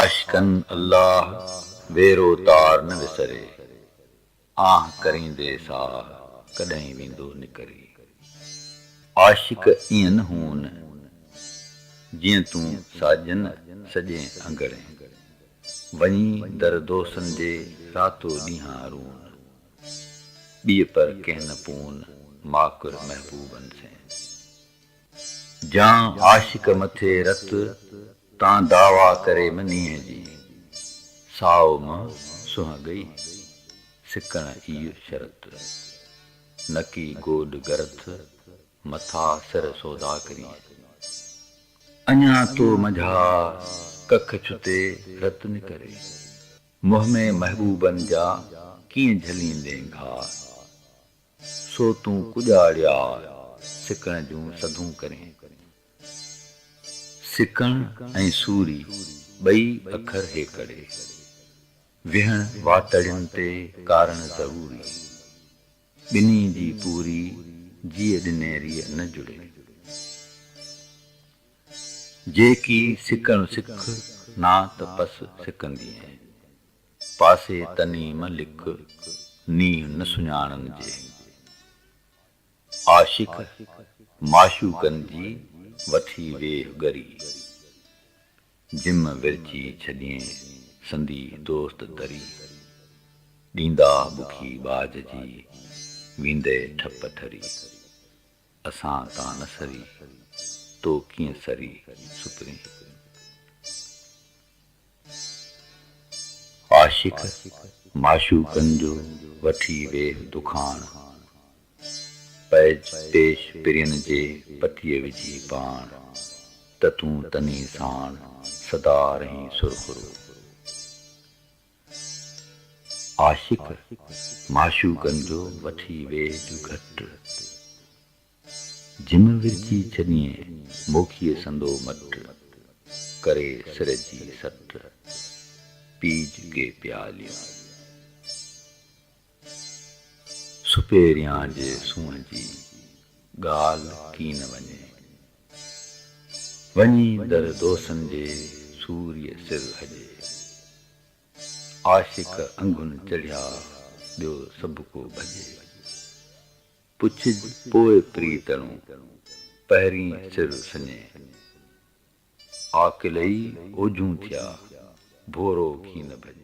आशिकन अल्लाह वेरो तार न विसरे, आह करींदे साह कॾहिं वेंदो निकरे। आशिक ईअं न हुन जीअं तूं साजन सॼे अंगड़े, वञी दर दोस्तनि जे रातो ॾींहां रून, ॿिए पर कंहिं न पून माकुर महबूबन से। जां आशिक मथे रत तां दावा करे मनीअ जी, साओ मां सुह गई सिकण इहो शरत, नकी गोड गरथ मथा सिर सौदा करी। अञा तो मझा कख छुते रत निकरे, मुंह में महबूबन जा कीअं झलींदे घाह, सो तूं कुॼाड़िया सिकण जूं सधूं करें। सिकण ऐं सूरी ॿई अखर हेकड़े, विहण वातड़ियुनि ते कारण ज़रूरी, ॿिन्ही जी पूरी जीअ ॾिनेरीअ न जुड़े। जेकी सिकण सिख ना त पस सिकंदी, पासे तनी म लिख नींह न सुञाणनि जे। आशिक माशूकनि जी वठी वेह गरी, जिम विरची छॾियईं संदी दोस्त दरी। ॾींदा बुखी बाज जी वींदे ठप ठरी, असां तां न सरी तो कीअं सरी सुपरी। आशिक माशूकनि जो वठी वेह दुखान, पैज पेश पिरियन जे पटीअ विझी पाण, त तूं तनी साण सदा रही सुरखुरू। आशिक माशूकनि जो वठी वेह घट, जिम विरची छॾियईं मोखीअ संदो मट, करे सिर जी सट पीज के प्यालियूं। सुपेरियां जे सूंह जी ॻाल्हि की न वञे, वञी दर दोस्तनि जे सूर्य सिर हजे। आशिक अंगुनि चढ़िया ॿियो सभु को भॼे, पुछ पोइ प्रीतणो पहिरीं सिर सञे। आकिल ई ओझूं थिया भोरो की न भॼे।